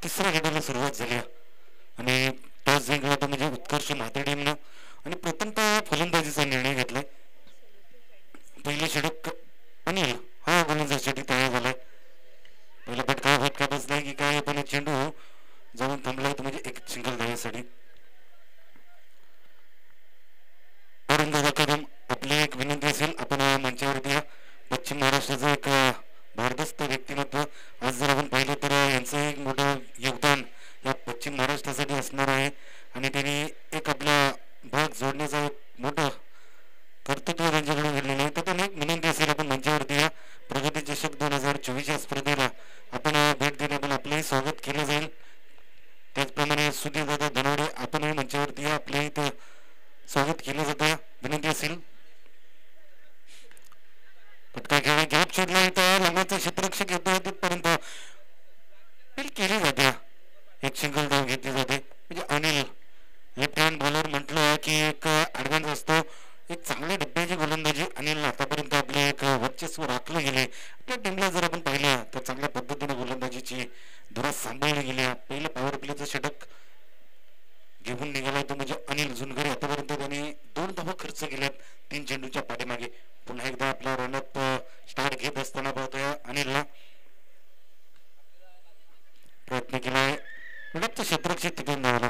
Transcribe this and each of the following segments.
तिसऱ्या खेळाला सुरुवात झाली आणि टॉस जिंकला तो म्हणजे उत्कर्ष म्हात्रे टीमनं आणि प्रथमतः फलंदाजीचा निर्णय घेतलाय. पहिले षटक अनिल हा गोलंदाजीसाठी तयार झालाय. पहिला फटका बसलाय की काय पण चेंडू जाऊन थांबलाय तो म्हणजे एक सिंगल धावेसाठी. औरंगाबाद कदम आपली एक विनंती असेल आपण मंचावरती या. पश्चिम महाराष्ट्राचं एक भारदस्त व्यक्तिमत्व आज जर आपण पाहिलं तर यांचं एक मोठं योगदान या पश्चिम महाराष्ट्रासाठी असणार आहे आणि त्यांनी एक आपला भाग जोडण्याचा एक मोठं कर्तृत्व त्यांच्याकडून घडलेलं आहे. तर त्यांना एक विनंती असेल आपण मंचावरती या. प्रगती चषक 2024 या स्पर्धेला आपण भेट देणे आपण आपलंही स्वागत केलं जाईल. त्याचप्रमाणे सुधीरदादा धनवडे आपणही मंचावरती या. आपल्या इथं स्वागत केलं जातं. विनंती असेल. पटका खेळा गॅप सोडला इथं लंबाचं क्षेत्ररक्षक येतो तिथपर्यंत फील्ड केली जाते. एक सिंगल धाव घेतली जाते म्हणजे अनिल लेफ्ट हँड बॉलर म्हटलं की एक ॲडव्हान्स असतो. एक चांगल्या डब्याची गोलंदाजी अनिल आतापर्यंत आपले एक वर्चस्व राखलं गेले. आपल्या टीमला जर आपण पाहिलं तर चांगल्या पद्धतीने गोलंदाजीची धुरा सांभाळली गेली. पहिलं पॉवर प्लेचं षटक घेऊन निघाला तो म्हणजे अनिल जुनगरे. आतापर्यंत त्यांनी 2 धावा खर्च केल्यात 3 चेंडूच्या पाठीमागे. पुन्हा एकदा आपला रनअप स्टार्ट घेत असताना पाहतोय अनिलला प्रयत्न केलाय रनअपचं क्षेत्ररक्षक तिकडून धावला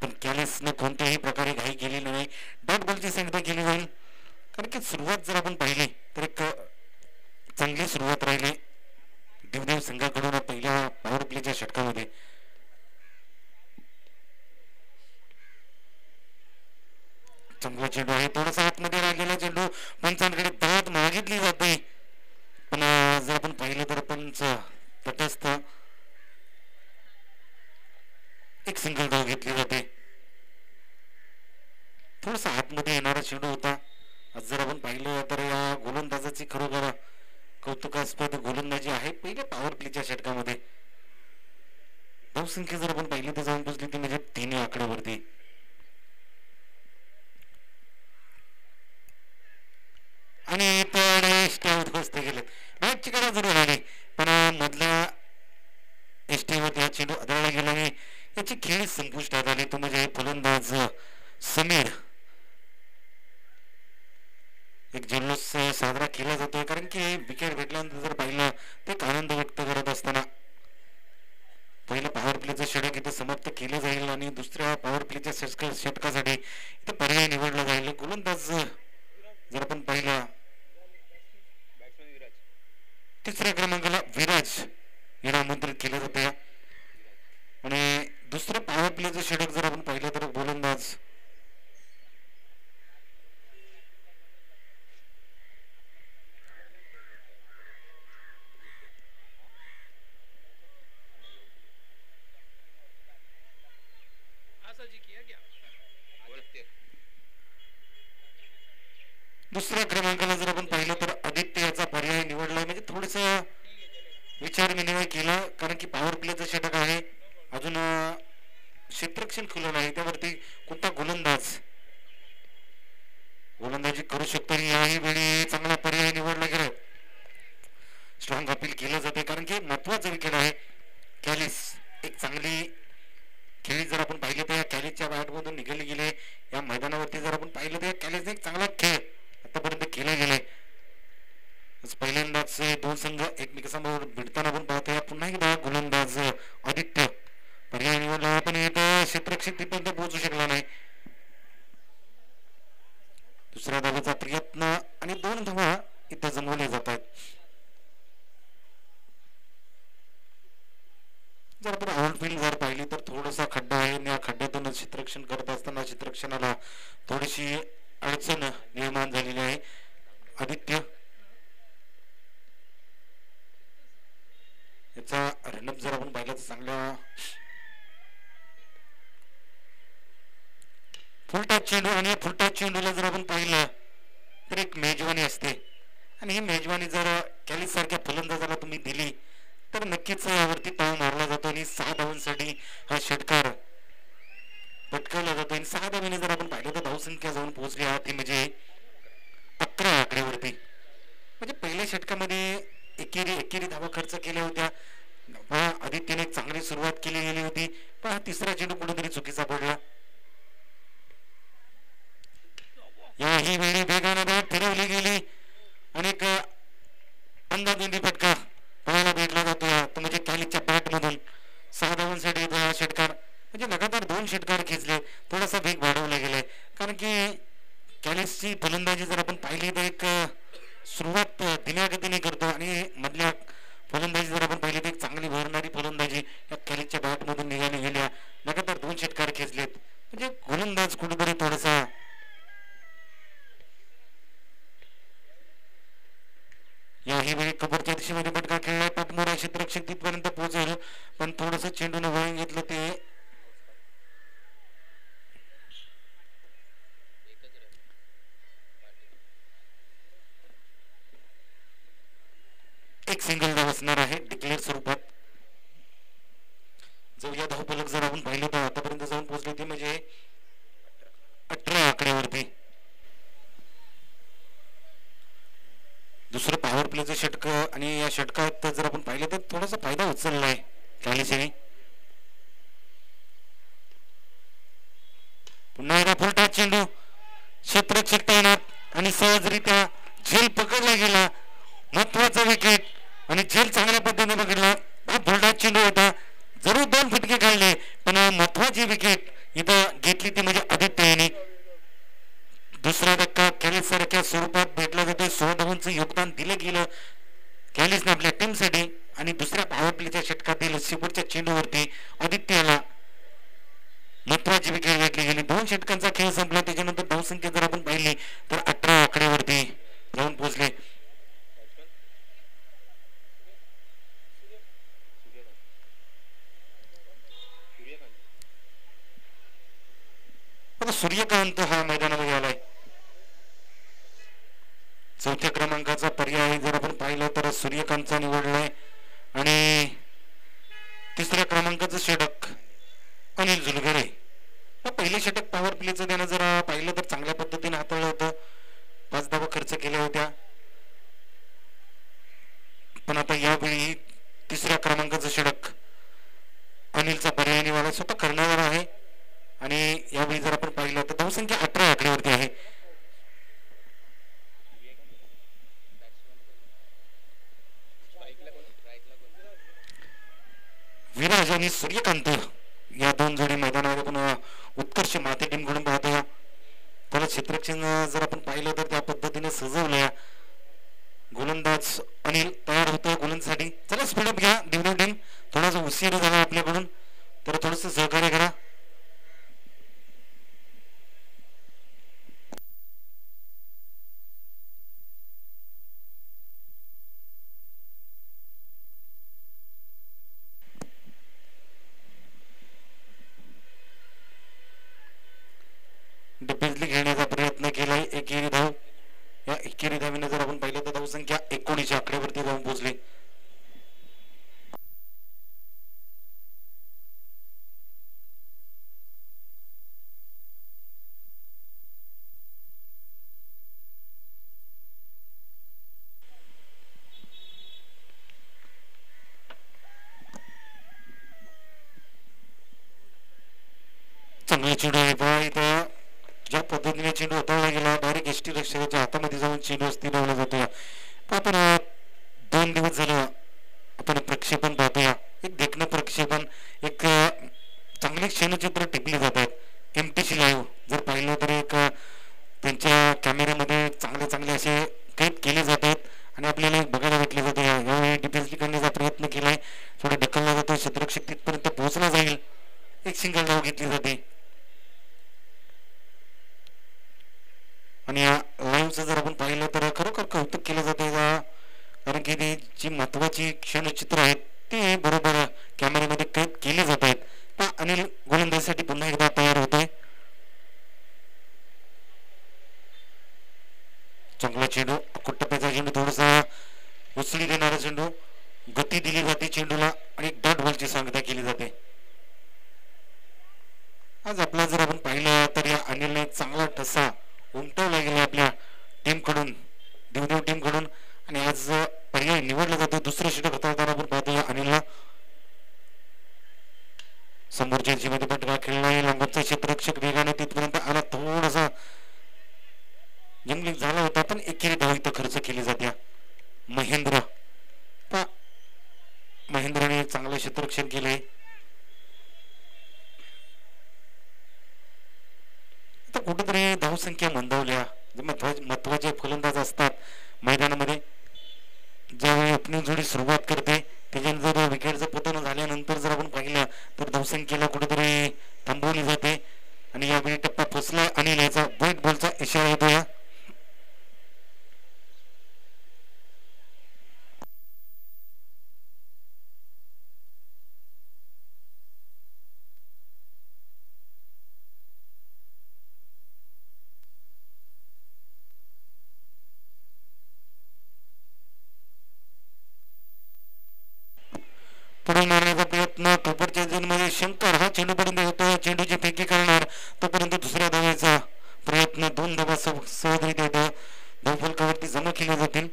पण कॅलेसने कोणत्याही प्रकारे घाई केलेली नाही. डॉट बॉलची संख्या केली जाईल कारण की सुरुवात जर आपण पाहिली तर एक चांगली सुरुवात राहिली देवदेव संघाकडून पहिल्या पॉवर प्लेच्या षटकामध्ये. चांगला चेंडू आहे थोडासा आतमध्ये राहिलेला चेंडू पंचांकडे दाद मागितली जाते पण जर आपण पाहिलं तर पंच तटस्थ एक सिंगल धाव घेतली जाते. थोडासा आतमध्ये येणारा चेंडू होता. आज जर आपण पाहिलं तर या गोलंदाजाची खरोखर कौतुकास्पद गोलंदाजी आहे पहिल्या पॉवर प्लेच्या षटकामध्ये. धावसंख्या जर आपण पाहिली तर जाऊन पोचली ती म्हणजे 3 आकड्यावरती. आणि उद्ध्वस्त केले मॅचची कडा जरूर आली पण मधल्या एसटीवरती हा चेंडू आदळला गेला आणि याची खेळ संपुष्टात आली. तो म्हणजे फलंदाज समीर एक जल्लोष साजरा केला जातोय कारण की विकेट भेटल्यानंतर जर पाहिलं ते आनंद व्यक्त करत असताना पहिलं पॉवर प्लेचं षटक इथं समाप्त केलं जाईल आणि दुसऱ्या पॉवर प्लेच्या षटकासाठी इथं पर्याय निवडला जाईल. गोलंदाज जर आपण पाहिला तिसऱ्या क्रमांकाला विराज यांना आमंत्रित केलं जातं आणि दुसरं पॉवर प्लेचं षटक जर आपण पाहिलं तर गोलंदाज दुसऱ्या क्रमांकाला जर आपण पाहिलं तर आदित्य याचा पर्याय निवडलाय म्हणजे थोडस विचार विनिमय केला कारण की पॉवर प्लेचं षटक आहे अजून क्षेत्ररक्षण खुलं नाही त्यावरती कोणता गोलंदाजी करू शकतो आणि याही वेळी चांगला पर्याय निवडला गेला. स्ट्रॉंग अपील केलं जाते कारण की महत्वाचा विकेट आहे. कॅलिस एक चांगली खेळी जर आपण पाहिलं तर या कॅलिसच्या बॅटमधून निघाले गेले या मैदानावरती जर आपण पाहिलं तर कॅलिसने एक चांगला खेळ आतापर्यंत केला गेलाय. पहिल्यांदाच 2 संघ एकमेकांसमोर भिडताना आपण पाहतोय. पुन्हा एकदा गोलंदाज आदित्य पर्याय निवडला पण इथं क्षेत्ररक्षक तिथपर्यंत पोहोचू शकला नाही. दुसऱ्या धावेचा प्रयत्न आणि 2 धावा इथं जमवले जात आहेत. जर आपण आउटफील्ड जर पाहिली तर थोडासा खड्डा आहे या खड्ड्यातून क्षेत्ररक्षण करत असताना क्षेत्ररक्षणाला थोडीशी अडचण निर्माण झालेली आहे. आदित्य याचा रनअप जर आपण पाहिला तर चांगला फुलटॉस चेंडू आणि फुलटॉस चेंडूला जर आपण पाहिलं तर एक मेजवानी असते आणि ही मेजवानी जर कॅलिस सारख्या फलंदाजाला तुम्ही दिली तर नक्कीच यावरती ताव मारला जातो आणि 6 धावांसाठी हा षटकार पटकावला जातो आणि 6 धावांनी जर आपण पाहिलं तर धावसंख्या जाऊन पोहोचली आहे म्हणजे 11 आकड्यावरती. म्हणजे पहिल्या षटकामध्ये एकेरी धावा खर्च केल्या होत्या आदित्यने चांगली सुरुवात केली गेली होती, पण हा तिसरा चेंडू कुठेतरी चुकीचा पडला. याही वेळी वेगाने बॅट फिरवली गेली आणि एक अंदाधुंदी फटका पाहायला भेटला जातो. तो म्हणजे कॅलिसच्या बॅट मधून 6 धावांसाठी षटकार, म्हणजे लगातार 2 षटकार खेचले. थोडासा वेग वाढवला गेलाय, कारण की कॅलिसची फलंदाजी जर आपण पाहिली तर एक सुरुवात धीम्या गतीने करतो आणि मधल्या फलंदाजी जर आपण पाहिली तर एक चांगली भरणारी फलंदाजी या कॅलिसच्या बॅट मधून निघाली गेल्या. लगातार 2 षटकार खेचलेत, म्हणजे गोलंदाज कुठेतरी थोडासा याही वेळी कबरच्या दिशेमध्ये फटका खेळला. पाठमोरा क्षेत्ररक्षक तिथपर्यंत पोहोचेल, पण थोडस चेंडूने वळून घेतलं ते एक सिंगल धाव असणार आहे डिक्लेअर स्वरूपात. जर या धावफलक जर आपण पाहिलं तर आतापर्यंत जाऊन पोहोचले ते म्हणजे 18 आकड्यावरती. दुसरं पॉवर प्लेचं षटक आणि या षटकात जर आपण पाहिलं तर थोडासा फायदा उचललाय कॅलिसने. पुन्हा एकदा फुलटा चेंडू क्षेत्ररक्षक तैनात आणि सहजरित्या झेल पकडला गेला. महत्वाचा विकेट आणि झेल चांगल्या पद्धतीने पकडला. हा फुलटा चेंडू होता, जरूर 2 फटके काढले, पण महत्वाची विकेट इथं घेतली ती म्हणजे आदित्य यांनी. दुसरा धक्का कॅलिस सारख्या स्वरूपात भेटला जातो. 16 धावांचं योगदान दिलं गेलं कॅलिसने आपल्या टीमसाठी आणि दुसऱ्या पॉवर प्लेच्या षटकातील शेवटच्या चेंडूवरती आदित्यला महत्वाची विकेट घेतली गेली. 2 षटकांचा खेळ संपला. त्याच्यानंतर धावसंख्या जर आपण पाहिली तर 18 आकड्यावरती जाऊन पोहोचले. सूर्यकांत हा मैदानामध्ये आलाय. 4थ्या क्रमांकाचा पर्याय जर आपण पाहिलं तर सूर्यकांतचा निवडलाय आणि 3ऱ्या क्रमांकाचं षटक अनिल जुलगरे. पहिले षटक पॉवर प्लेचं त्यानं जर पाहिलं तर चांगल्या पद्धतीने हाताळलं होतं. 5 धावा खर्च केल्या होत्या, पण आता यावेळी 3ऱ्या क्रमांकाचं षटक अनिलचा पर्याय निवडला स्वतः करणार आहे आणि यावेळी जर आपण पाहिलं तर धावसंख्या 18 आकड्यावरती आहे. विराज आणि सूर्यकांत या 2 जोडी मैदानावर आपण उत्कर्ष माते टीम कडून पाहतो. त्याला क्षेत्ररक्षण जर आपण पाहिलं तर त्या पद्धतीने सजवलंय. गोलंदाज अनिल तयार होतो गोलंदाजसाठी. चला स्पीडअप घ्या दिवली टीम, थोडासा उशीर झाला आपल्याकडून तर थोडस सहकार्य करा. डिफेन्सली घेण्याचा प्रयत्न केलाय. एकेरी धाव, या एकेरी धावीने जर आपण पाहिलं तर धावसंख्या 19 आकड्यावरती जाऊन पोहोचली. चांगला चेंडू आहे पहा इथं. ज्या पद्धतीने चेंडू हाताळला गेला डायरेक्ट एसटी रक्षकाच्या हातामध्ये जाऊन चेंडू स्थिरवला जातो. आपण 2 दिवस झालं आपण प्रक्षेपण पाहतोय. एक देखणं प्रक्षेपण, एक चांगले क्षणचित्र टिपली जातात. एमटीसी लाईव्ह जर पाहिलं तर एक त्यांच्या कॅमेऱ्यामध्ये चांगले चांगले असे कैद केले जातात आणि आपल्याला बघायला भेटले जाते. यावेळी डिफेन्सली करण्याचा प्रयत्न केलाय, थोडा ढकलला जातो. क्षेत्ररक्षक तिथपर्यंत पोहोचला जाईल. एक सिंगल धाव घेतली जाते आणि या लाईव्हचं जर आपण पाहिलं तर खरोखर कौतुक केलं जाते, कारण की ती जी महत्वाची क्षणचित्र आहेत ते बरोबर कॅमेऱ्यामध्ये कैद केले जात आहेत. पण अनिल गोलंदाजीसाठी पुन्हा एकदा तयार होतोय. चांगला चेंडू, कुट्टपेचा चेंडू, थोडासा उचली देणारा चेंडू, गती दिली जाते चेंडूला आणि डॉट बॉलची सांगता केली जाते. आज आपला जर आपण पाहिलं तर या अनिलने चांगला ठसा उमटवला गेला आपल्या टीम कडून, देवदेव टीम कडून आणि आज पर्याय निवडला जातो. दुसरं षटक हाताळताना आपण पाहतो या अनिलला. जंगली झाला होता पण एकेरी धाव इथं खर्च केली जाते. महेंद्र महेंद्रने चांगलं क्षेत्ररक्षण केले. तर कुठेतरी धावसंख्या मंदावल्या. महत्वाचे फलंदाज असतात मैदानामध्ये, ज्यावेळी ओपनिंग जोडी सुरुवात करते त्याच्यानंतर जर विकेटचं पतन झाल्यानंतर जर आपण पाहिलं तर धावसंख्येला कुठेतरी थांबवली जाते आणि यावेळी टप्पा फसला आणि याचा व्हाईट बॉलचा इशारा येतो. या पुढे मारण्याचा प्रयत्न टोपरच्या झोनमध्ये शंकर हा चेंडूपर्यंत येतो. चेंडूची फेकी करणार तोपर्यंत दुसऱ्या धावेचा प्रयत्न. 2 धावा सहजरित्या येतो. धावफलकावरती जमा केल्या जातील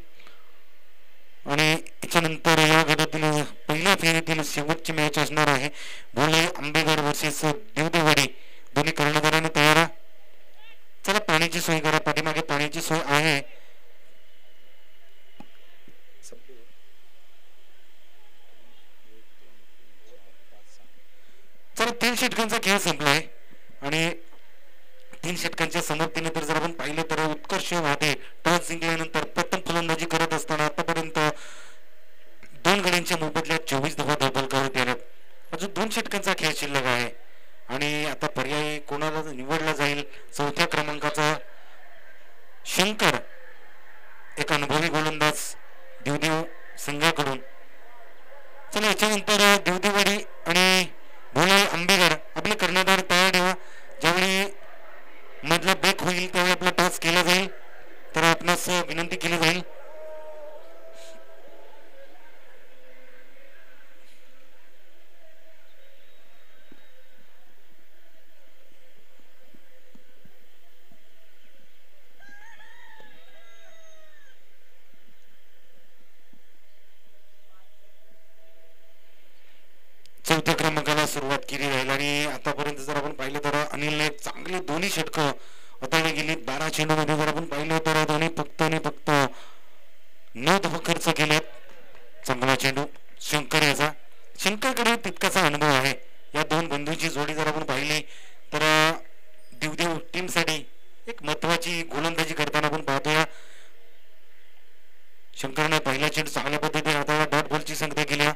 आणि याच्यानंतर या गटातील पहिल्या फेरीतील शेवटची मॅच असणार आहे. भोले आंबेगड वर्सेस देवदेवाडी. दोन्ही कर्णधारांनी तयार. चला पाण्याची सोय करा. पाठीमागे पाण्याची सोय आहे. चला 3 षटकांचा खेळ संपलाय आणि 3 षटकांच्या समाप्तीनंतर जर आपण पाहिलं तर उत्कर्ष वाटे टॉस जिंकल्यानंतर प्रथम फलंदाजी करत असताना आतापर्यंत 2 गड्यांच्या मोबदल्यात 24 धावा धावफलकावरती आल्यात. अजून 2 षटकांचा खेळ शिल्लक आहे आणि आता पर्याय कोणाला निवडला जाईल. चौथ्या क्रमांकाचा शंकर, एक अनुभवी गोलंदाज देवदेव संघाकडून. चला याच्यानंतर देवदेवाडी आणि भोले आंबेगड आपले कर्णधार तयार ठेवा. ज्यावेळी मधला ब्रेक होईल त्यावेळी आपला टॉस केला जाईल. तर आपणास विनंती केली जाईल चौथ्या क्रमांकाला सुरुवात केली जाईल आणि आतापर्यंत जर आपण पाहिलं तर अनिलने चांगली दोन्ही षटकं हाताळली गेली. 12 चेंडूमध्ये जर आपण पाहिलं तर दोन्ही फक्त 9 धावा खर्च केल्यात. चांगला चेंडू शंकर याचा. शंकरकडे तितकाचा अनुभव आहे. या 2 बंधूंची जोडी जर आपण पाहिली तर देवदेव टीमसाठी एक महत्वाची गोलंदाजी करताना आपण पाहतोय. शंकरने पहिला चेंडू चांगल्या पद्धतीने हाताळला. डॉट बॉलची संख्या केली.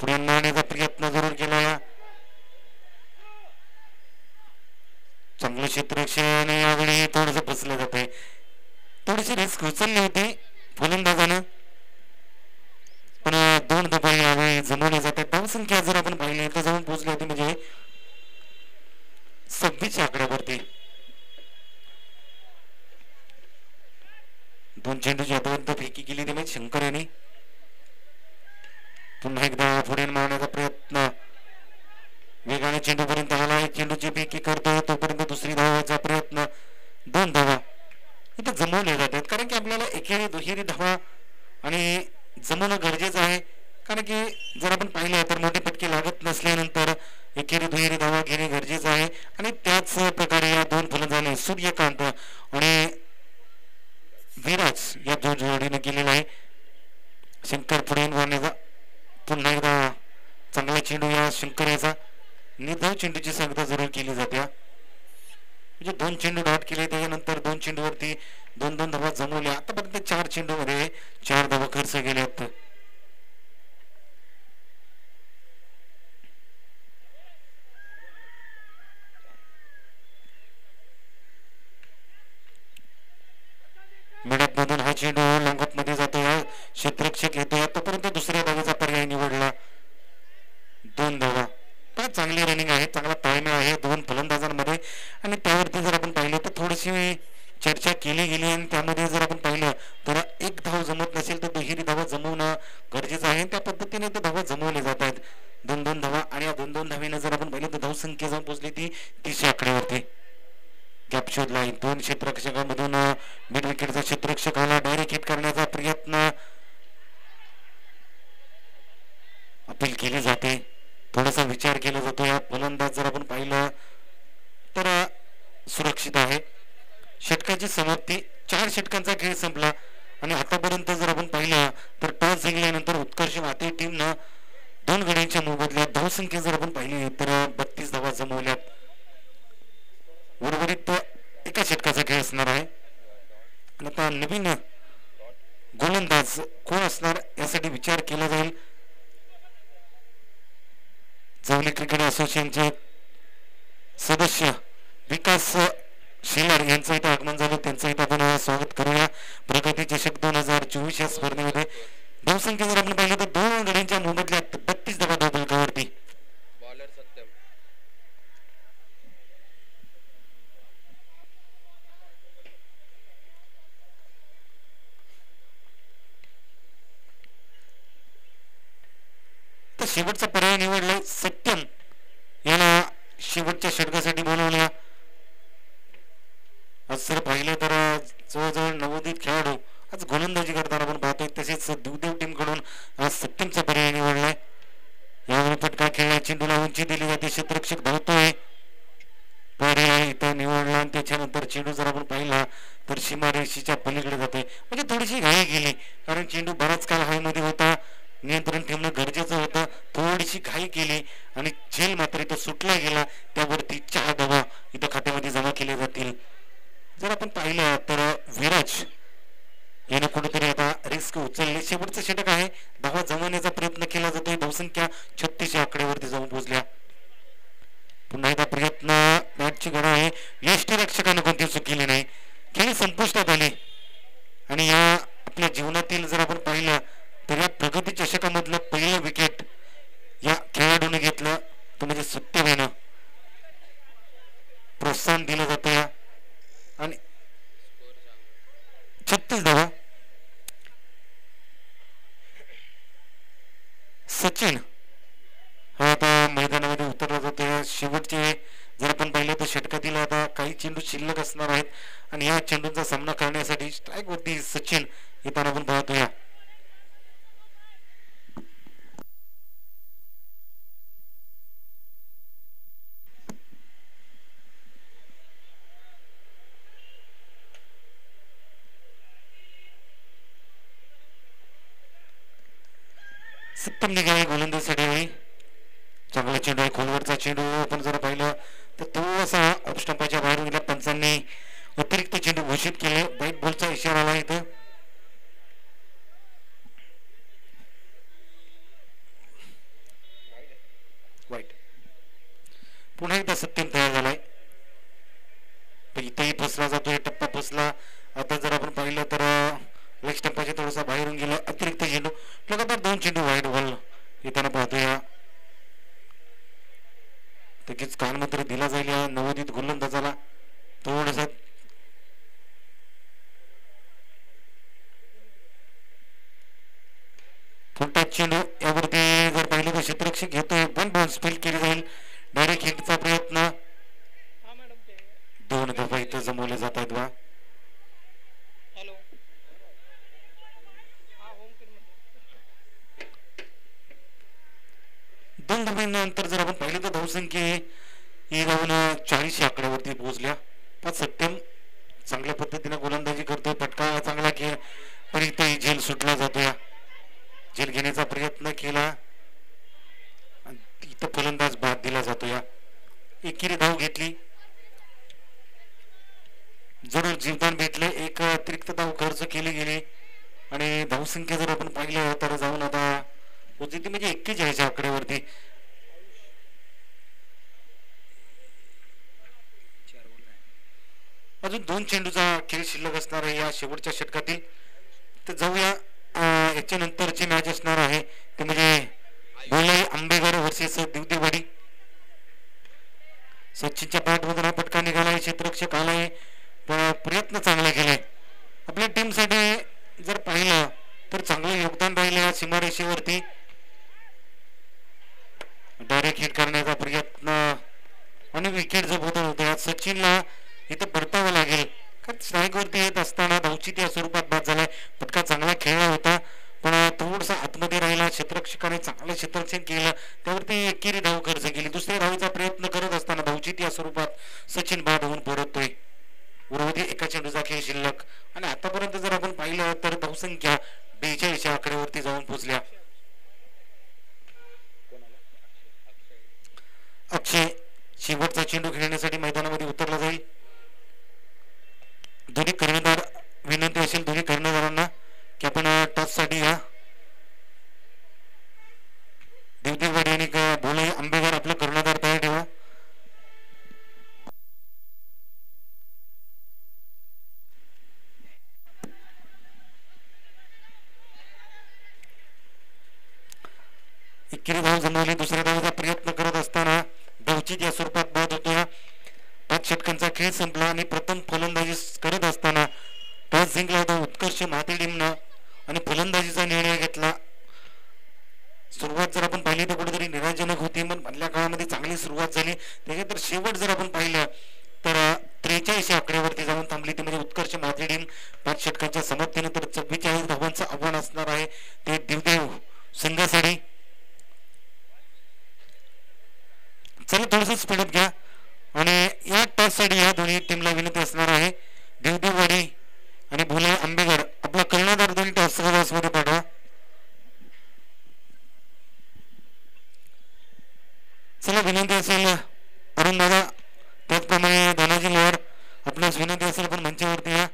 पुढे मारण्याचा प्रयत्न जरूर केला. चांगलं क्षेत्ररक्षण यावेळी थोडंसं फसलं जात आहे. थोडीशी रिस्क उचलली होती फलंदाजानं पण 2 धावा यावेळी जमवले जातात. धावसंख्या जर आपण पाहिली तर जाऊन पोहोचली होती म्हणजे 26 आकड्यावरती. 2 चेंडूची हातावरती फेकी केली त्यामुळे शंकर यांनी. पुन्हा एकदा पुढे मारण्याचा प्रयत्न. वेगाने चेंडूपर्यंत आला. चेंडूची फेकी करतोय तोपर्यंत दुसरी धावाचा प्रयत्न. 2 धावा इथे जमवल्या जातात कारण की आपल्याला एकेरी दुहेरी धावा आणि जमवणं गरजेचं आहे. कारण की जर आपण पाहिलं तर मोठे फटके लागत नसल्यानंतर एकेरी दुहेरी धावा घेणे गरजेचं आहे आणि त्याच प्रकारे या 2 फलंदाजांनी सूर्यकांत आणि विराज या 2 जोडीने केलेला आहे. शंकर पुढे मारण्याचा पुन्हा एकदा चांगला चेंडू या शंकर याचा. निर्धाव चेंडूची संख्या जरूर केली जाते. म्हणजे 2 चेंडू डॉट केले त्याच्यानंतर 2 चेंडूवरती 2 धावा जमवल्या. आतापर्यंत 4 चेंडूमध्ये 4 धावा खर्च केल्यात. मिडत मधून हा चेंडू लॉंगऑफ मध्ये जातो. क्षेत्ररक्षक येतो. आतापर्यंत दुसऱ्या धावेचा पर्याय निवडला. 2 धावा. चांगली रनिंग आहे. चांगला ताळमेळ आहे 2 फलंदाजांमध्ये आणि त्यावरती जर आपण पाहिलं तर थोडीशी चर्चा केली गेली आणि त्यामध्ये जर आपण पाहिलं तर 1 धाव जमत नसेल तर दुहेरी धावा जमवणं गरजेचं आहे. त्या पद्धतीने ते धावा जमवले जात आहेत. 2 धावा आणि या 2 धावेने जर आपण पाहिलं तर धावसंख्या जाऊन पोहोचली ती 30 आकड्यावरती. गॅप शोधला. 2 क्षेत्ररक्षकांमधून मिड विकेटचा क्षेत्ररक्षकाला डायरेक्ट हिट करण्याचा प्रयत्न. अपील केली जाते. थोडासा विचार केला जातो. या फलंदाज जर आपण पाहिलं तर सुरक्षित आहे. षटकाची समाप्ती. 4 षटकांचा खेळ संपला आणि आतापर्यंत जर आपण पाहिलं तर टॉस जिंकल्यानंतर उत्कर्ष माते टीमनं 2 गड्यांच्या मोबदल्यात धावसंख्या जर आपण पाहिली तर 32 धावा जमवल्यात. उर्वरित एका षटकाचा खेळ असणार आहे. आता नवीन गोलंदाज कोण असणार यासाठी विचार केला जाईल. जवली क्रिकेट असोसिएशनचे सदस्य विकास शेलार यांचं इथं आगमन झालं. त्यांचं इथं आपण स्वागत करूया. प्रगती चषक 2024 या स्पर्धेमध्ये धावसंख्या जर आपण पाहिलं तर 2 गड्यांच्या मोबदल्यात 32 धावा धावफलकावरती. तर शेवटचा पर्याय निवडलाय सत्यम याला शेवटच्या षटकासाठी बोलवल्या. आज जर पाहिलं तर जवळजवळ 90 खेळाडू आज गोलंदाजी करताना आपण पाहतोय. तसेच दुर्दैव टीम कडून आज सत्यमचा पर्याय निवडलाय. यावेळी फटका खेळला, चेंडूला उंची दिली जाते, क्षेत्ररक्षक धावतोय, पर्याय इथं निवडला आणि त्याच्यानंतर चेंडू जर आपण पाहिला तर सीमारेषेच्या पलीकडे जातोय. म्हणजे थोडीशी घाई गेली कारण चेंडू बराच काळ हवेमध्ये होता. नियंत्रण ठेवणं गरजेचं होतं. थोडीशी घाई केली आणि झेल मात्र इथं सुटला गेला. त्यावरती 4 धावा इथं खात्यामध्ये जमा केल्या जातील. जर आपण पाहिलं तर विराज याने कुठेतरी आता रिस्क उचलली. शेवटचं षटक आहे. धावा जमवण्याचा प्रयत्न केला जातोय. धावसंख्या 36 या आकड्यावरती जाऊन पोहोचल्या. पुन्हा एकदा प्रयत्न मॅचची गडा आहे. यष्टीरक्षकाने कोणती चूक केली नाही. खेळ संपुष्टात आले आणि या आपल्या जीवनातील जर आपण पाहिलं तर या प्रगती चषकामधलं पहिलं विकेट या खेळाडूने घेतलं. तो म्हणजे सत्यमेनं प्रोत्साहन दिलं जातं या आणि 36 धावा. सचिन हा आता मैदानामध्ये उतरला जातो. या शेवटचे जर आपण पाहिलं तर षटकातील आता काही चेंडू शिल्लक असणार आहेत आणि या चेंडूंचा सामना करण्यासाठी स्ट्राईक वरती सचिन येताना आपण पाहतो. या सत्यम निघाले गोलंदाजीसाठी. चांगला चेंडू आहे, खोलवरचा चेंडू. आपण जर पाहिलं तर थोडासा ऑफ स्टंपाच्या बाहेर गेला. पंचांनी अतिरिक्त चेंडू घोषित केले. व्हाईट बॉलचा इशारा आला इथं. वाईट. पुन्हा एकदा सत्यम तयार झालाय. इथंही फसला जातोय, टप्पा फसला. आता जर आपण पाहिलं तर लेग स्टंपाच्या थोडासा बाहेरून गेला. अतिरिक्त चेंडू लगातार 2 चेंडू व्हाईट बॉल येताना पाहतोय. लगेच कान मात्र दिला जाईल या नवोदित गोलंदाजाला. थोडासा छोटा चेंडू यावरती जर पाहिलं तर क्षेत्ररक्षक घेतोय. 1 बॉल स्पेल केली जाईल. डायरेक्ट हिटचा प्रयत्न. 2 धावा इथं जमवले जात आहेत. बा 2 धावांनंतर जर आपण पाहिलं तर धावसंख्या ही धावून 40 आकड्यावरती पोहोचल्या. पण सत्यम चांगल्या पद्धतीने गोलंदाजी करतोय. फटका चांगला खेळ पण इथे झेल सुटला जातो. या झेल घेण्याचा प्रयत्न केला. इथं फलंदाज बाद दिला जातो. या एकेरी धाव घेतली. जरूर जीवदान भेटले. एक अतिरिक्त धाव खर्च केली गेली आणि धावसंख्या जर आपण पाहिलं तर जाऊन आता पोहोचली म्हणजे 41 आकड्यावरती. अजून 2 चेंडूचा खेळ शिल्लक असणार आहे या शेवटच्या षटकातील. तर जाऊया याच्या नंतरची मॅच असणार आहे ते म्हणजे बोलाई आंबेगड वर्सेस दिवदेवाडी. सचिनच्या बॅट मधून हा फटका निघालाय. क्षेत्ररक्षक आलाय पण प्रयत्न चांगला केलाय. आपल्या टीम साठी जर पाहिलं तर चांगलं योगदान राहिलं या सीमारेषेवरती. डायरेक्ट हिट करण्याचा प्रयत्न आणि विकेट जो बदल होता सचिनला इथं परतावं लागेल. कारण स्ट्राईक वरती येत असताना धावचित या स्वरूपात बाद झालाय. फटका चांगला खेळला होता पण थोडसा आतमध्ये राहिला. क्षेत्ररक्षकाने चांगलं क्षेत्ररक्षण केलं. त्यावरती एकेरी धाव खर्च केली. दुसऱ्या धावेचा प्रयत्न करत असताना धावचित या स्वरूपात सचिन बाद होऊन परततोय. उर्वरित ओव्हरमध्ये एका चेंडूचा खेळ शिल्लक आणि आतापर्यंत जर आपण पाहिलं तर बहुसंख्या 42 आकड्यावरती जाऊन पोहोचल्या. अक्षय शेवटचा चेंडू खेळण्यासाठी मैदानामध्ये उतरला जाईल. दोन्ही कर्णधार विनंती असेल दोन्ही कर्णधारांना की आपण टॉससाठी या. देवदेववाडी आणि भोलाई आंबेगार आपलं कर्णधार तयार ठेवा. एकेरी धाव जमवली. दुसऱ्या धावेचा प्रयत्न करत असताना धावचीत या स्वरूपात बाद होतो. 5 षटकांचा खेळ संपला आणि प्रथम फलंदाजी करत असताना टॉस जिंकला होता उत्कर्ष महाते टीमनं आणि फलंदाजीचा निर्णय घेतला. सुरुवात जर आपण पाहिली तर कुठेतरी निराशजनक होती, पण मधल्या काळामध्ये चांगली सुरुवात झाली. त्याच्यानंतर शेवट जर आपण पाहिलं तर 43 आकड्यावरती जाऊन थांबली ती म्हणजे उत्कर्ष महाते टीम. 5 षटकांच्या समाप्तीनंतर 44 धावांचं आव्हान असणार आहे ते देवदेव संघासाठी. चला थोडंसं स्पीडअप घ्या आणि या टॉससाठी या दोन्ही टीमला विनंती असणार आहे. देवदेववाडी आणि भोलाई आंबेगार आपला कर्णधार दोन्ही टॉसमध्ये पाठवा. चला विनंती असेल अरुण दादा त्याचप्रमाणे धनाजी लोहार आपल्यास विनंती असेल पण मंचावरती या.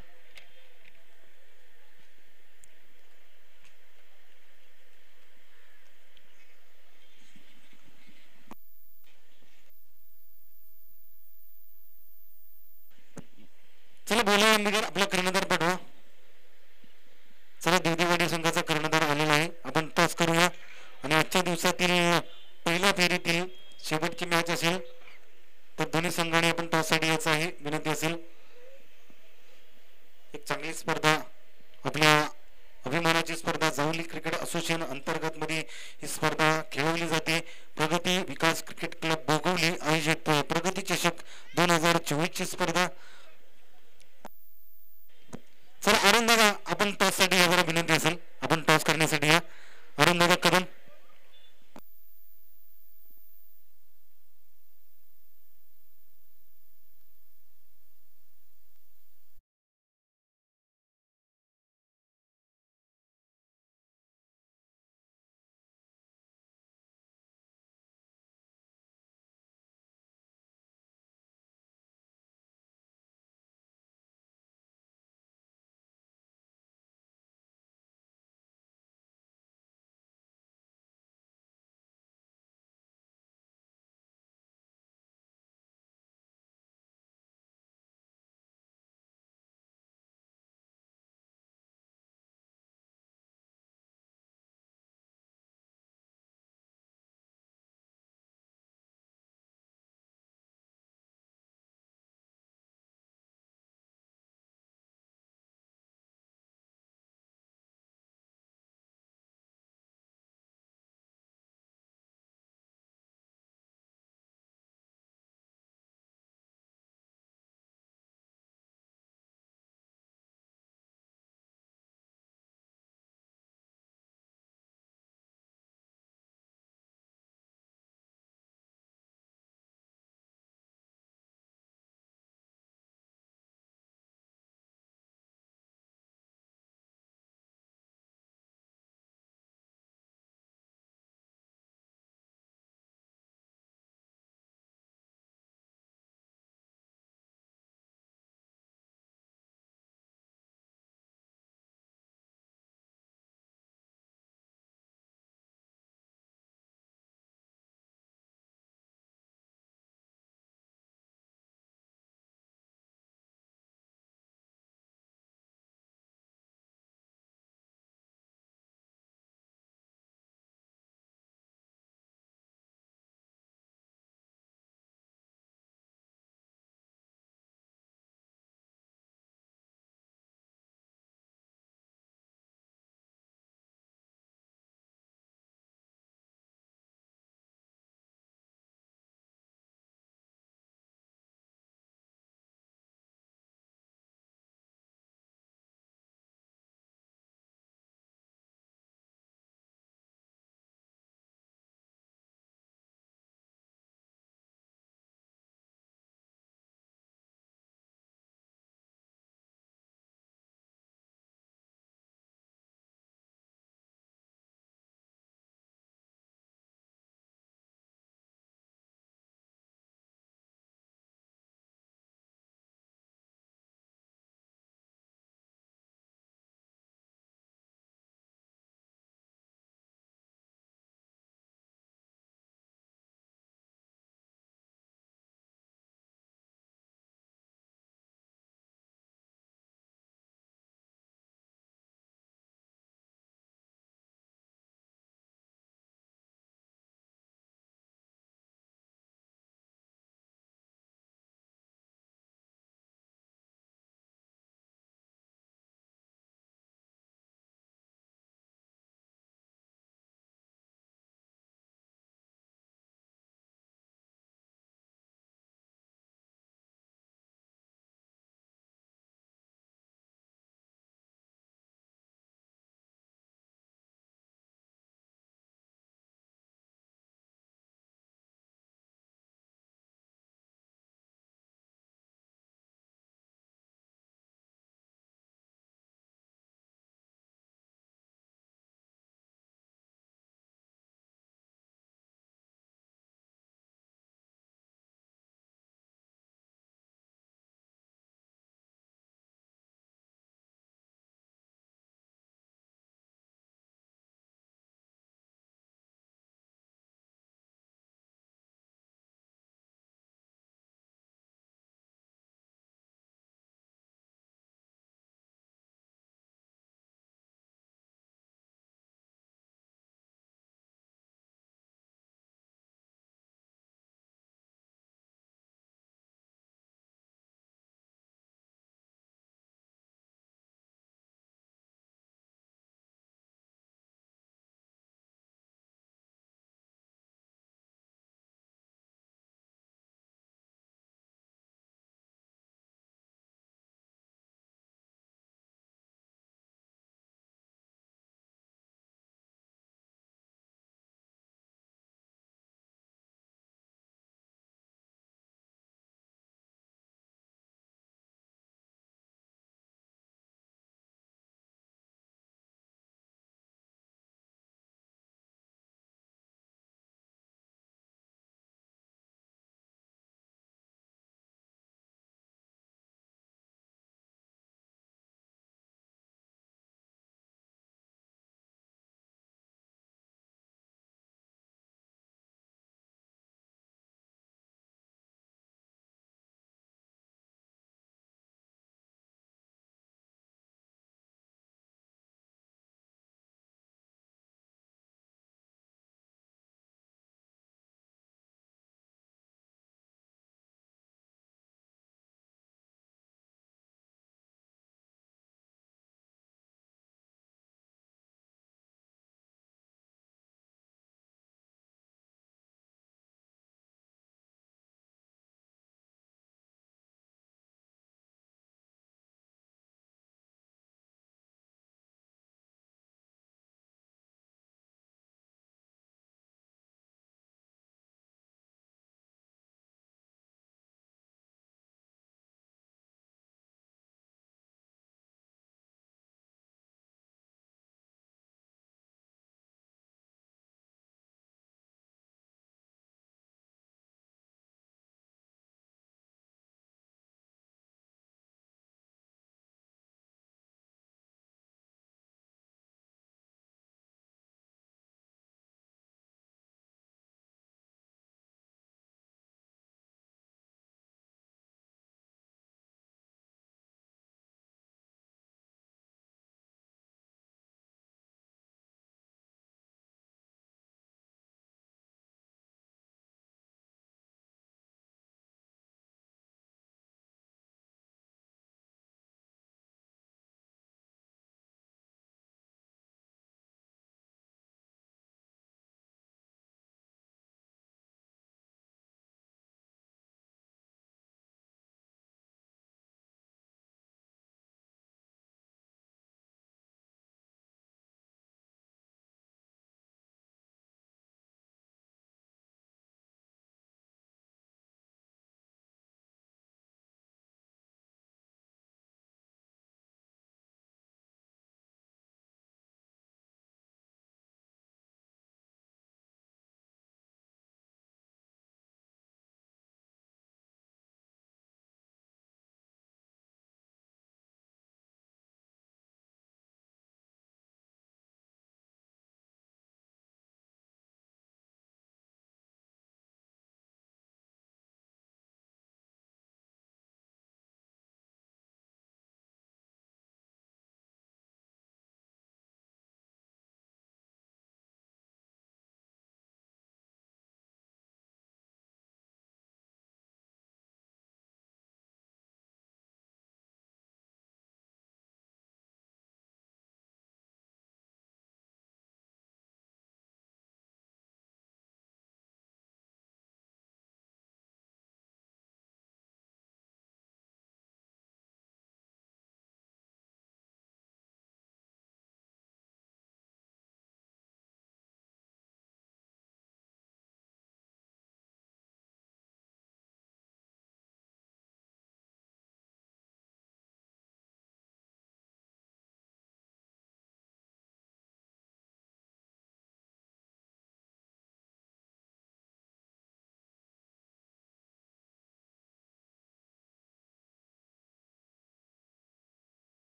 चला भोलाई आंबेगार आपला कर्णधार पाठवा. चला देवदेववाडी संघाचा कर्णधार आलेला आहे. आपण टॉस करूया आणि आजच्या दिवसातील पहिल्या फेरीतील शेवटची मॅच असेल तर दोन्ही संघाने आपण टॉससाठी यायचं आहे. विनंती असेल एक चांगली स्पर्धा आपल्या अभिमानाची स्पर्धा जावली क्रिकेट असोसिएशन अंतर्गत मध्ये ही स्पर्धा खेळवली जाते. प्रगती विकास क्रिकेट क्लब भोगवली आयोजित प्रगती चषक 2024 ची स्पर्धा. सर अरुण दादा आपण टॉस साठी या जरा विनंती असेल आपण टॉस करण्यासाठी या. अरुण दादा कदम.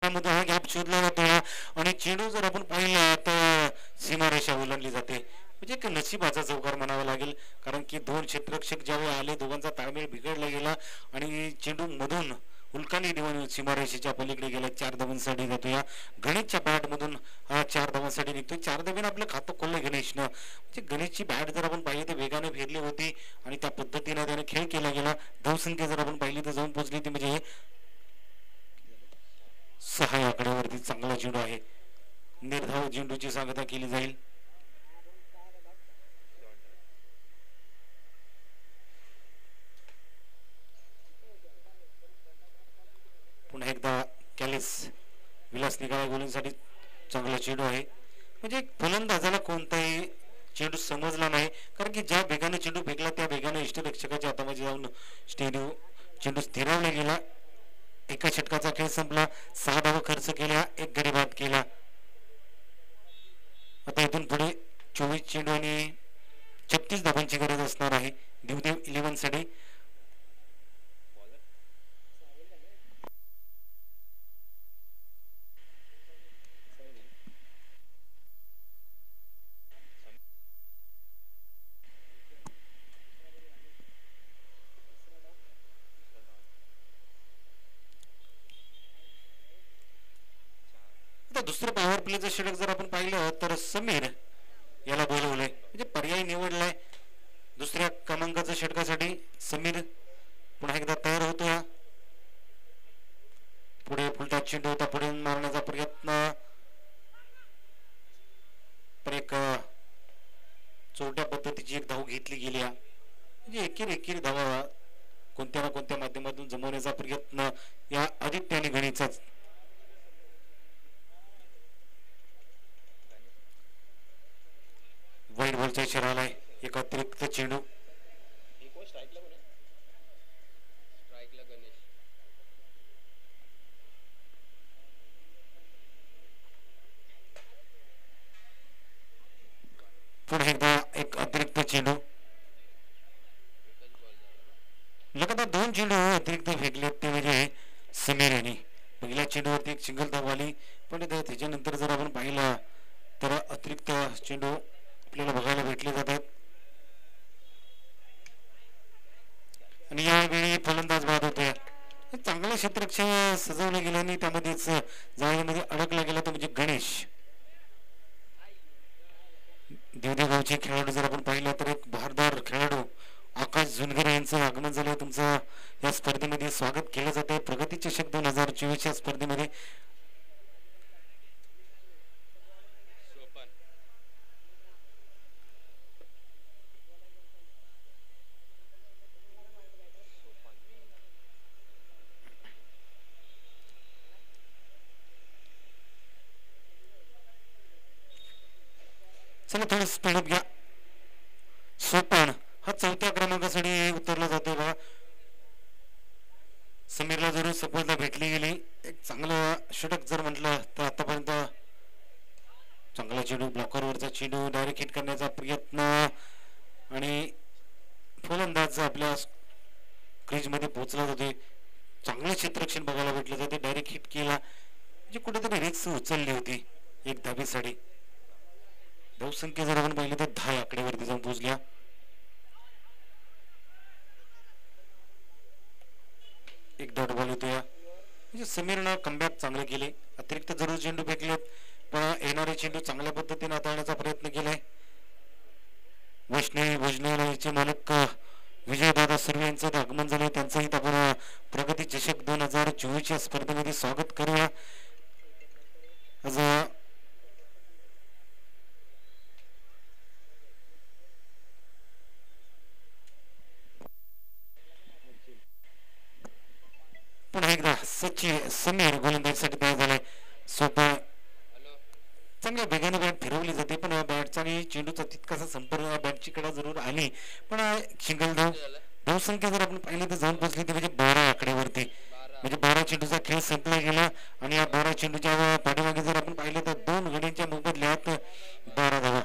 धावांकामध्ये हा गॅप शोधला जातो आणि चेंडू जर आपण पाहिला तर सीमारेषा ओलांडली जाते. म्हणजे एक नशिबाचा चौकार म्हणावा लागेल, कारण की दोन क्षेत्ररक्षक ज्यावेळी आले दोघांचा ताळमेळ बिघडला गेला आणि चेंडू मधून उल्कानी निवडून सीमारेषेच्या पलीकडे गेला. 4 धावांसाठी जातो या गणेशच्या बॅट मधून हा 4 धावांसाठी निघतो. 4 धावांनी आपलं खातं खोललं गणेशनं. म्हणजे गणेशची बॅट जर आपण पाहिली तर वेगाने फिरली होती आणि त्या पद्धतीने त्याने खेळ केला गेला. धावसंख्या जर आपण पाहिली तर जाऊन पोहोचली ती म्हणजे 6 आकड्यावरती चांगला चेंडू आहे. निर्धाव चेंडूची सांगता केली जाईल. पुन्हा एकदा कॅलिस विलास निकाला गोलींसाठी चांगला चेंडू आहे. म्हणजे फलंदाजाला कोणताही चेंडू समजला नाही, कारण की ज्या वेगाने चेंडू फेकला त्या वेगाने इष्टरक्षकाच्या हातामध्ये जाऊन चेंडू स्थिरावला गेला. एका षटकाचा खेळ संपला. 6 धावा खर्च केल्या, एक गडी बाद केला. आता इथून पुढे 24 चेंडू आणि 36 धावांची गरज असणार आहे देवदेव 11 साठी. दुसरं पॉवर प्लेचं षटक जर आपण पाहिलं तर समीर याला बोलवलंय, म्हणजे पर्याय निवडलाय दुसऱ्या क्रमांकाच्या षटकासाठी. समीर पुन्हा एकदा तयार होतो. पुढे फुलटा चेंडू होता, पुढे मारण्याचा प्रयत्न, पण एक चोरट्या पद्धतीची एक धाव घेतली गेली. म्हणजे एकेरी धावा कोणत्या ना कोणत्या माध्यमातून जमवण्याचा प्रयत्न या आदित्य आणि गणेशचाच. वाईट बॉलचा इशारा आलाय. एक अतिरिक्त चेंडू. पुन्हा एकदा एक अतिरिक्त चेंडू. लगातार 2 चेंडू अतिरिक्त फेकले ते म्हणजे समीर यांनी. पहिल्या चेंडूवरती एक सिंगल धाव आली, पण त्याच्यानंतर जर आपण पाहिला तर अतिरिक्त चेंडू आपल्याला बघायला भेटले जातात. आणि यावेळी फलंदाज बाद होते. चांगलं क्षेत्ररक्षण सजवलं गेलं आणि त्यामध्येच जाळीमध्ये अडकला गेला तो म्हणजे गणेश. देवदेगावचे खेळाडू जर आपण पाहिलं तर एक बहारदार खेळाडू आकाश झुनगर यांचं आगमन झालं. तुमचं या स्पर्धेमध्ये स्वागत केलं जाते. प्रगती चषक 2024 या स्पर्धेमध्ये. चला थोडं स्पीडअप घ्या. सोपान हा 4थ्या क्रमांकासाठी उतरला जातो बघा. समीरला जरूर सफलता भेटली गेली. एक चांगलं षटक जर म्हटलं तर आतापर्यंत चांगला चेंडू, ब्लॉकरवरचा चेंडू, डायरेक्ट हिट करण्याचा प्रयत्न आणि फलंदाज आपल्या क्रीजमध्ये पोहोचला जाते. चांगलं क्षेत्ररक्षण बघायला भेटलं जाते. डायरेक्ट हिट केला म्हणजे कुठेतरी रिक्स उचलली होती एक धावेसाठी. धावसंख्या जर आपण पाहिली तर 10 आकड्यावरती जाऊन पोहोचल्या. एक डॉट बॉल येतो या. म्हणजे समीरनं कमबॅक चांगले केले. अतिरिक्त जरूर चेंडू फेकलेत, पण येणारे चेंडू चांगल्या पद्धतीने हाताळण्याचा प्रयत्न केलाय. वैष्णवी भोजनालयाचे मालक विजयदादा सुर्वे यांचं आगमन झाले. त्यांचंही आपण प्रगती चषक 2024 या स्पर्धेमध्ये स्वागत करूया. आज पुन्हा एकदा समीर गोलंदाजीसाठी तयार झालाय. स्वतः चांगल्या वेगाने बॅट फिरवली जाते, पण बॅटचा आणि चेंडूचा तितकासा संपर्क बॅटची कडा जरूर आली, पण सिंगल धावसंख्या जर आपण पाहिली तर जाऊन पोहोचली ती म्हणजे 12 आकड्यावरती. म्हणजे 12 चेंडूचा खेळ संपला गेला आणि या 12 चेंडूच्या पाठीमागे जर आपण पाहिलं तर 2 गड्यांच्या मोबदल्यात 12 धावा.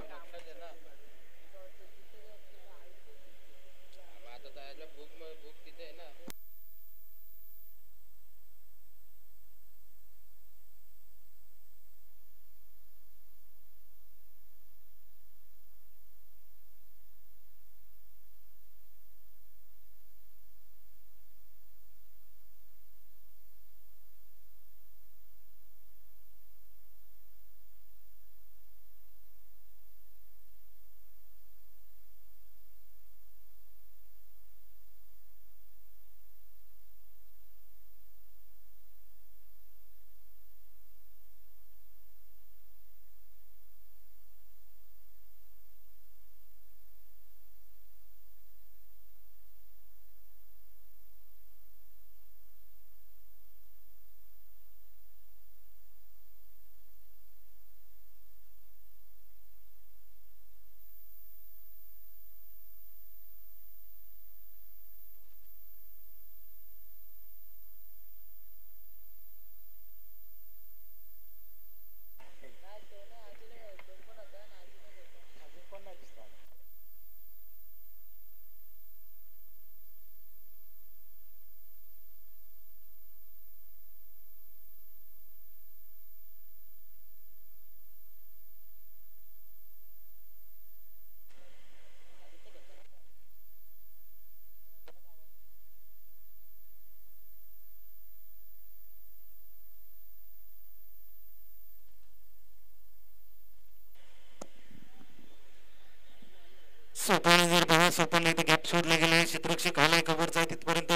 सोपं नाही तर गॅप सोडलं गेलं. क्षेत्ररक्षक आलाय कव्हरचा आहे तिथपर्यंत.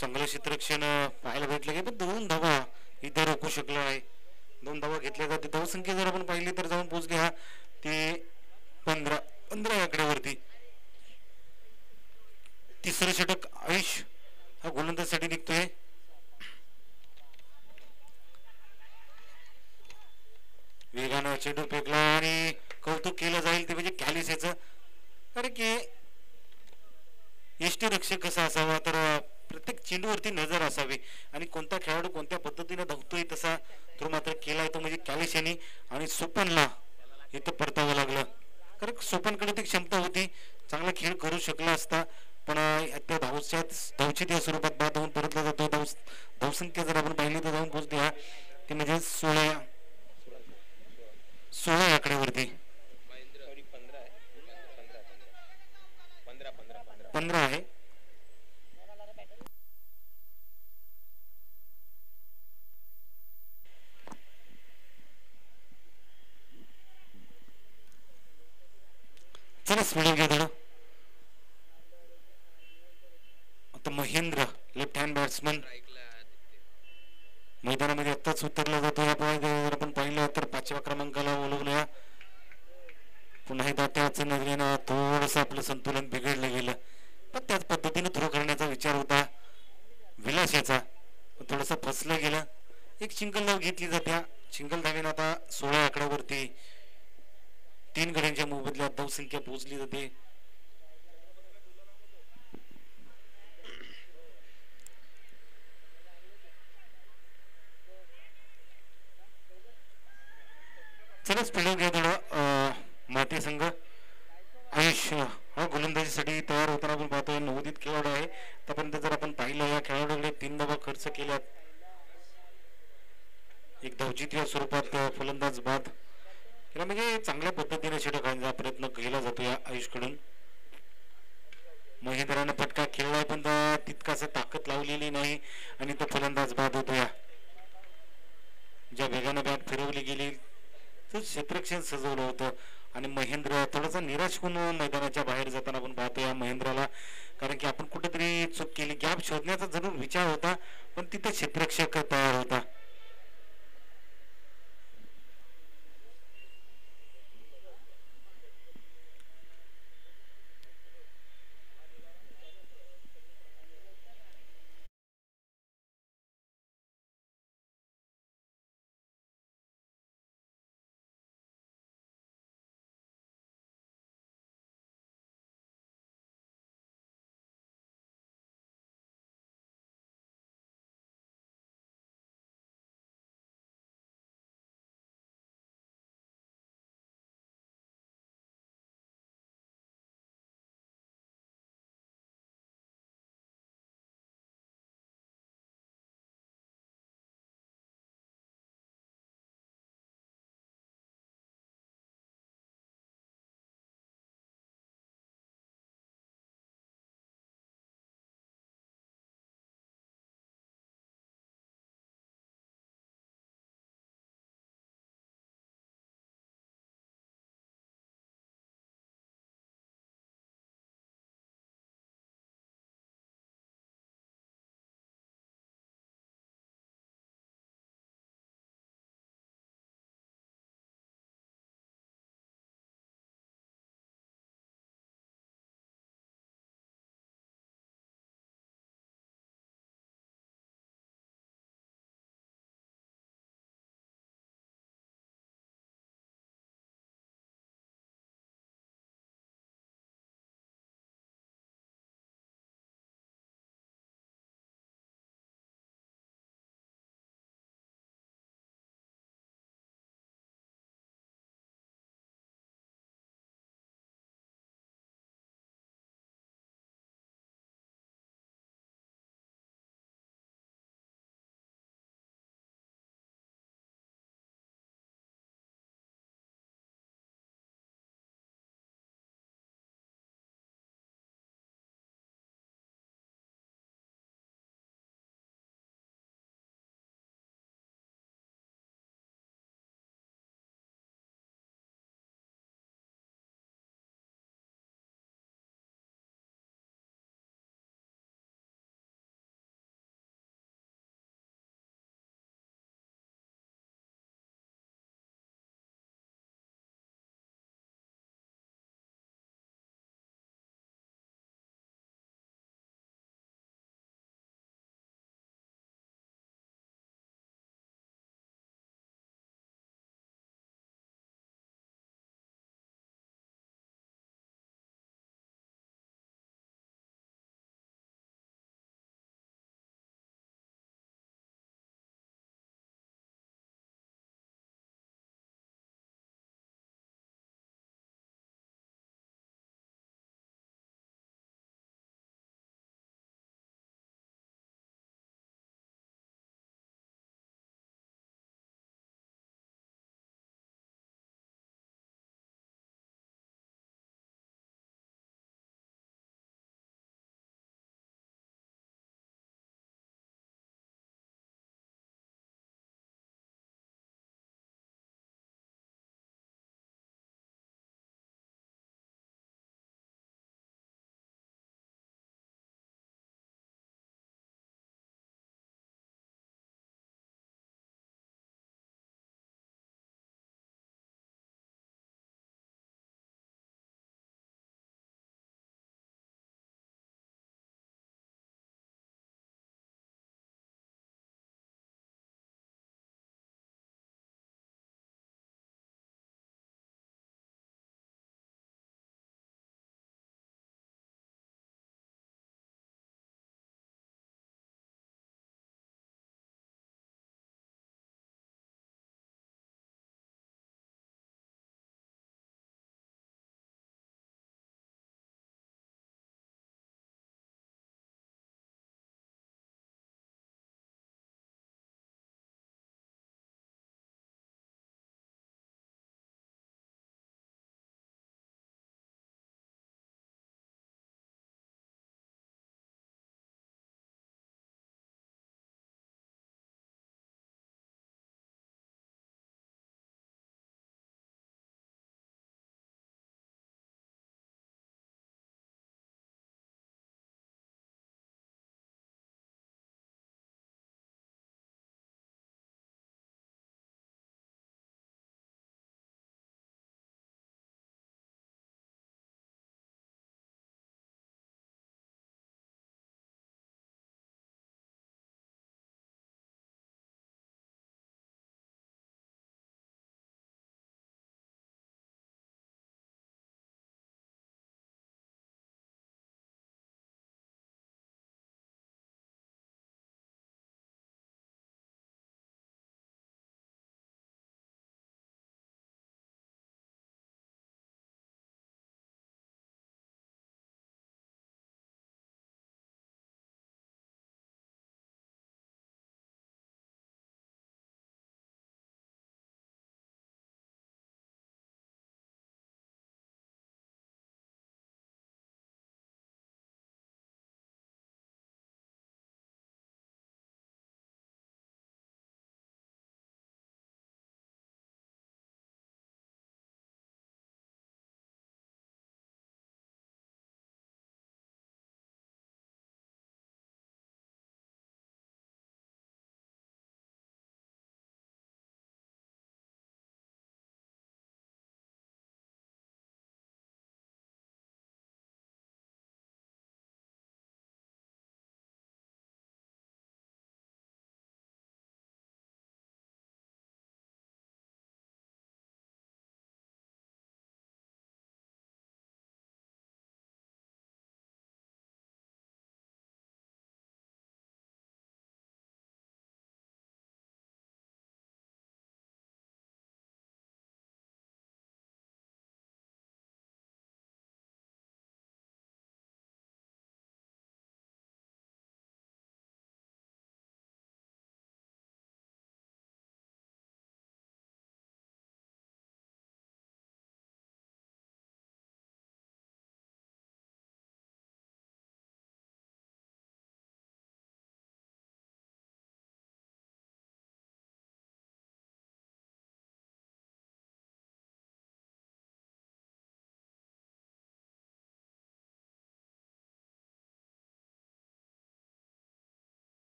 चांगलं क्षेत्ररक्षण पाहायला भेटलं की पण 2 धावा इथे रोखू शकलो आहे. 2 धावा घेतल्या जाते. धावसंख्या जर आपण पाहिली तर जाऊन पोहोचली हा ते 15 आकड्यावरती. तिसरं षटक आयुष हा गोलंदाजसाठी निघतोय. वेगानं चेंडू फेकला आणि कौतुक केलं जाईल ते म्हणजे कॅलिस याचं. कारण की यष्टीरक्षक कसा असावा तर प्रत्येक चेंडूवरती नजर असावी आणि कोणता खेळाडू कोणत्या पद्धतीने धावतोय तसा तो मात्र केला तो म्हणजे कॅलिस यांनी. आणि सोपनला इथं परतावं लागलं कारण सोपनकडे ती क्षमता होती, चांगला खेळ करू शकला असता पण त्या धावच्या स्वरूपात बाद होऊन परतला जातो. धावसंख्या जर आपण पाहिली तर जाऊन पोहोचते हा ते म्हणजे 16 आकड्यावरती. 15 आहे. चला स्पीड घ्या थोडं. आता महेंद्र लेफ्ट हँड बॅट्समन मैदानामध्ये आत्ताच उतरला जातो. जर आपण पाहिलं तर 5व्या क्रमांकाला ओळखलं. पुन्हा एकदा त्याच नजरेनं थोडस आपलं संतुलन बिघडलं गेलं पण त्याच पद्धतीने थ्रो करण्याचा विचार होता विलास थोडस फसलं गेलं. एक सिंगल धाव घेतली जाते. सिंगल धावेनं आता 16 आकड्यावरती 3 गड्यांच्या मोबदल्यात धावसंख्या पोहोचली जाते. चला स्पीड घ्या थोडं. माती संघ आयुष हा गोलंदाजीसाठी तयार होताना आपण पाहतोय. नवोदित खेळाडू आहे. आतापर्यंत जर आपण पाहिलं या खेळाडूकडे 3 धावा खर्च केल्यात. एक धावजीत या स्वरूपात फलंदाज बाद केला म्हणजे चांगल्या पद्धतीने षटक आणण्याचा प्रयत्न केला जातो या आयुषकडून. महेंद्रानं फटका खेळलाय पण तितकास ताकद लावलेली नाही आणि तो फलंदाज बाद होतो. या ज्या वेगानं बॅट फिरवली गेली तर क्षेत्ररक्षण सजवलं होतं आणि महेंद्र थोडासा निराश होऊन मैदानाच्या बाहेर जाताना आपण पाहतो या महेंद्राला. कारण की आपण कुठेतरी चूक केली. गॅप शोधण्याचा जरूर विचार होता पण तिथे क्षेत्ररक्षक तयार होता.